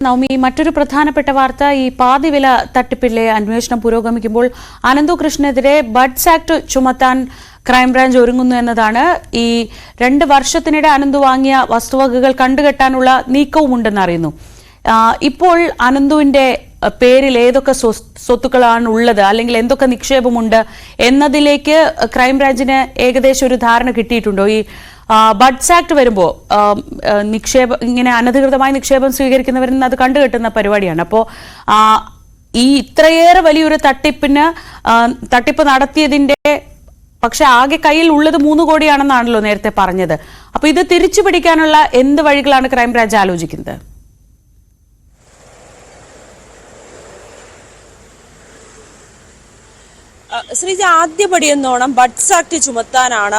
നവമി, മറ്റൊരു പ്രധാനപ്പെട്ട വാർത്ത, ഈ പാതിവില തട്ടിപ്പിലെ അന്വേഷണം പുരോഗമിക്കുമ്പോൾ അനന്തു കൃഷ്ണനെതിരെ ബഡ്സ് ആക്ട് ചുമത്താൻ ക്രൈംബ്രാഞ്ച് ഒരുങ്ങുന്നു എന്നതാണ്. ഈ 2 വർഷത്തിനിടെ അനന്തു വാങ്ങിയ വസ്തുവകകൾ കണ്ടുകെട്ടാനുള്ള നീക്കവുമുണ്ടെന്ന് അറിയുന്നു. ഇപ്പോൾ അനന്തുവിന്റെ പേരിൽ ഏതൊക്കെ സ്വത്തുക്കളാണ് ഉള്ളത്, അല്ലെങ്കിൽ എന്തൊക്കെ നിക്ഷേപമുണ്ട് എന്നതിലേക്ക് ക്രൈംബ്രാഞ്ചിന് ഏകദേശം ഒരു ധാരണ കിട്ടിയിട്ടുണ്ടോ? ഈ ബഡ്സ് ആക്ട് വരുമ്പോൾ ഇങ്ങനെ അനധികൃതമായി നിക്ഷേപം സ്വീകരിക്കുന്നവരിൽ നിന്ന് അത് കണ്ടുകെട്ടുന്ന പരിപാടിയാണ്. അപ്പോൾ ഈ ഇത്രയേറെ വലിയൊരു തട്ടിപ്പ് നടത്തിയതിന്റെ പക്ഷെ ആകെ കയ്യിൽ ഉള്ളത് 3 കോടിയാണെന്നാണല്ലോ നേരത്തെ പറഞ്ഞത്. അപ്പൊ ഇത് തിരിച്ചു പിടിക്കാനുള്ള എന്ത് വഴികളാണ് ക്രൈംബ്രാഞ്ച് ആലോചിക്കുന്നത്? ശ്രീജ, ആദ്യപടിയെന്നോണം ബഡ്സ് ആക്ട് ചുമത്താനാണ്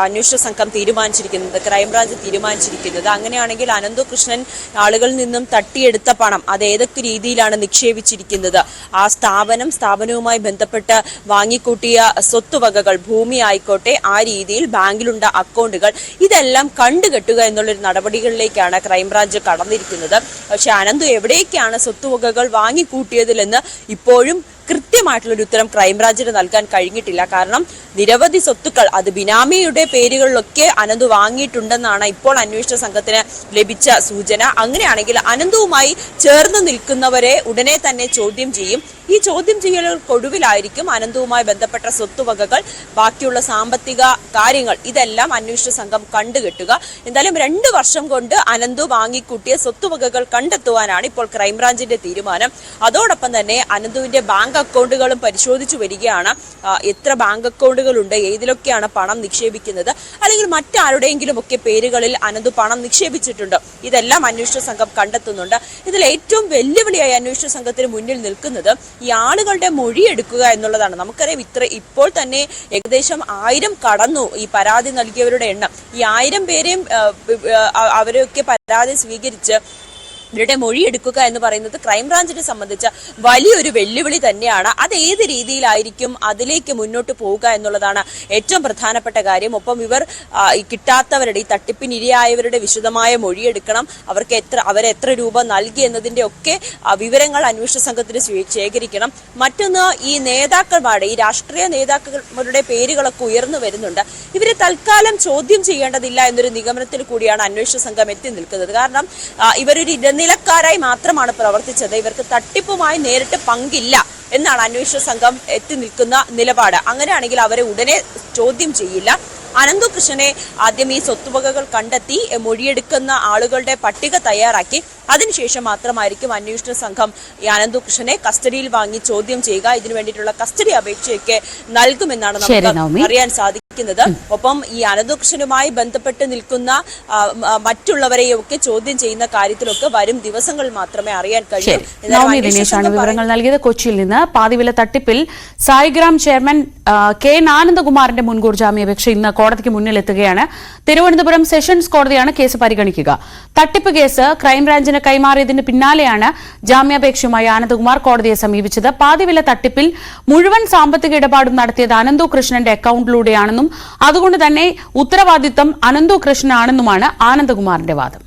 അന്വേഷണ സംഘം തീരുമാനിച്ചിരിക്കുന്നത്, ക്രൈംബ്രാഞ്ച് തീരുമാനിച്ചിരിക്കുന്നത്. അങ്ങനെയാണെങ്കിൽ അനന്തു കൃഷ്ണൻ ആളുകളിൽ നിന്നും തട്ടിയെടുത്ത പണം അത് ഏതൊക്കെ രീതിയിലാണ് നിക്ഷേപിച്ചിരിക്കുന്നത്, ആ സ്ഥാപനവുമായി ബന്ധപ്പെട്ട് വാങ്ങിക്കൂട്ടിയ സ്വത്തുവകകൾ, ഭൂമി ആയിക്കോട്ടെ, ആ രീതിയിൽ ബാങ്കിലുണ്ട അക്കൗണ്ടുകൾ, ഇതെല്ലാം കണ്ടുകെട്ടുക എന്നുള്ളൊരു നടപടികളിലേക്കാണ് ക്രൈംബ്രാഞ്ച് കടന്നിരിക്കുന്നത്. പക്ഷെ അനന്തു എവിടേക്കാണ് സ്വത്തുവകകൾ വാങ്ങിക്കൂട്ടിയതിലെന്ന് ഇപ്പോഴും കൃത്യമായിട്ടുള്ളൊരു ഉത്തരം ക്രൈംബ്രാഞ്ചിന് നൽകാൻ കഴിഞ്ഞിട്ടില്ല. കാരണം നിരവധി സ്വത്തുക്കൾ അത് ബിനാമിയുടെ പേരുകളിലൊക്കെ അനന്തു വാങ്ങിയിട്ടുണ്ടെന്നാണ് ഇപ്പോൾ അന്വേഷണ സംഘത്തിന് ലഭിച്ച സൂചന. അങ്ങനെയാണെങ്കിൽ അനന്തുവുമായി ചേർന്ന് നിൽക്കുന്നവരെ ഉടനെ തന്നെ ചോദ്യം ചെയ്യും. ഈ ചോദ്യം ചെയ്യലുകൾക്കൊടുവിലായിരിക്കും അനന്തുവുമായി ബന്ധപ്പെട്ട സ്വത്തുവകകൾ, ബാക്കിയുള്ള സാമ്പത്തിക കാര്യങ്ങൾ, ഇതെല്ലാം അന്വേഷണ സംഘം കണ്ടുകെട്ടുക. എന്തായാലും 2 വർഷം കൊണ്ട് അനന്തു വാങ്ങിക്കൂട്ടിയ സ്വത്തുവകകൾ കണ്ടെത്തുവാനാണ് ഇപ്പോൾ ക്രൈംബ്രാഞ്ചിന്റെ തീരുമാനം. അതോടൊപ്പം തന്നെ അനന്തുവിന്റെ ബാങ്ക് അക്കൗണ്ടുകളും പരിശോധിച്ചു വരികയാണ്. എത്ര ബാങ്ക് അക്കൗണ്ടുകൾ ഉണ്ട്, ഏതിലൊക്കെയാണ് പണം നിക്ഷേപിക്കുന്നത്, അല്ലെങ്കിൽ മറ്റാരുടെയെങ്കിലും ഒക്കെ പേരുകളിൽ അനന്തു പണം നിക്ഷേപിച്ചിട്ടുണ്ടോ, ഇതെല്ലാം അന്വേഷണ സംഘം കണ്ടെത്തുന്നുണ്ട്. ഇതിൽ ഏറ്റവും വെല്ലുവിളിയായി അന്വേഷണ സംഘത്തിന് മുന്നിൽ നിൽക്കുന്നത് ഈ ആളുകളുടെ മൊഴിയെടുക്കുക എന്നുള്ളതാണ്. നമുക്കറിയാം, ഇപ്പോൾ തന്നെ ഏകദേശം 1000 കടന്നു ഈ പരാതി നൽകിയവരുടെ എണ്ണം. ഈ 1000 പേരെയും അവരൊക്കെ പരാതി സ്വീകരിച്ച് ഇവരുടെ മൊഴിയെടുക്കുക എന്ന് പറയുന്നത് ക്രൈംബ്രാഞ്ചിനെ സംബന്ധിച്ച വലിയൊരു വെല്ലുവിളി തന്നെയാണ്. അത് ഏത് രീതിയിലായിരിക്കും അതിലേക്ക് മുന്നോട്ട് പോവുക എന്നുള്ളതാണ് ഏറ്റവും പ്രധാനപ്പെട്ട കാര്യം. ഒപ്പം ഇവർ കിട്ടാത്തവരുടെ, ഈ തട്ടിപ്പിനിരയായവരുടെ വിശദമായ മൊഴിയെടുക്കണം. അവരെത്ര രൂപ നൽകി എന്നതിന്റെ ഒക്കെ വിവരങ്ങൾ അന്വേഷണ സംഘത്തിന് ശേഖരിക്കണം. മറ്റൊന്ന്, ഈ നേതാക്കന്മാരുടെ, ഈ രാഷ്ട്രീയ നേതാക്കളുടെ പേരുകളൊക്കെ ഉയർന്നു വരുന്നുണ്ട്. ഇവരെ തൽക്കാലം ചോദ്യം ചെയ്യേണ്ടതില്ല എന്നൊരു നിഗമനത്തിൽ കൂടിയാണ് അന്വേഷണ സംഘം എത്തി നിൽക്കുന്നത്. കാരണം ഇവരൊരു നിലക്കാരായി മാത്രമാണ് പ്രവർത്തിച്ചത്, ഇവർക്ക് തട്ടിപ്പുമായി നേരിട്ട് പങ്കില്ല എന്നാണ് അന്വേഷണ സംഘം എത്തി നിൽക്കുന്ന നിലപാട്. അങ്ങനെയാണെങ്കിൽ അവരെ ഉടനെ ചോദ്യം ചെയ്യില്ല. അനന്തു കൃഷ്ണനെ ആദ്യം ഈ സ്വത്തുവകകൾ കണ്ടെത്തി മൊഴിയെടുക്കുന്ന ആളുകളുടെ പട്ടിക തയ്യാറാക്കി അതിനുശേഷം മാത്രമായിരിക്കും അന്വേഷണ സംഘം ഈ അനന്തു കൃഷ്ണനെ കസ്റ്റഡിയിൽ വാങ്ങി ചോദ്യം ചെയ്യുക. ഇതിനു വേണ്ടിയിട്ടുള്ള കസ്റ്റഡി അപേക്ഷയൊക്കെ നൽകുമെന്നാണ് നമുക്ക് അറിയാൻ സാധിക്കുന്നത്. ഒപ്പം ഈ അനന്തു കൃഷ്ണനുമായി ബന്ധപ്പെട്ട് നിൽക്കുന്ന മറ്റുള്ളവരെയും ഒക്കെ ചോദ്യം ചെയ്യുന്ന കാര്യത്തിലൊക്കെ വരും ദിവസങ്ങൾ മാത്രമേ അറിയാൻ കഴിയൂ. വിവരങ്ങൾ നൽകിയത് കൊച്ചിയിൽ നിന്ന്. പാതിവില തട്ടിപ്പിൽ സായിഗ്രാം ചെയർമാൻ കെ ആനന്ദകുമാറിന്റെ മുൻകൂർ ജാമ്യാപേക്ഷ ഇന്ന് കോടതിക്ക് മുന്നിലെത്തുകയാണ്. തിരുവനന്തപുരം സെഷൻസ് കോടതിയാണ് കേസ് പരിഗണിക്കുക. തട്ടിപ്പ് കേസ് ക്രൈംബ്രാഞ്ചിന് കൈമാറിയതിന് പിന്നാലെയാണ് ജാമ്യാപേക്ഷയുമായി ആനന്ദകുമാർ കോടതിയെ സമീപിച്ചത്. പാതിവില തട്ടിപ്പിൽ മുഴുവൻ സാമ്പത്തിക ഇടപാടും നടത്തിയത് അനന്തു കൃഷ്ണന്റെ അക്കൗണ്ടിലൂടെയാണെന്നും അതുകൊണ്ട് തന്നെ ഉത്തരവാദിത്തം അനന്തു കൃഷ്ണനാണെന്നുമാണ് ആനന്ദകുമാറിന്റെ വാദം.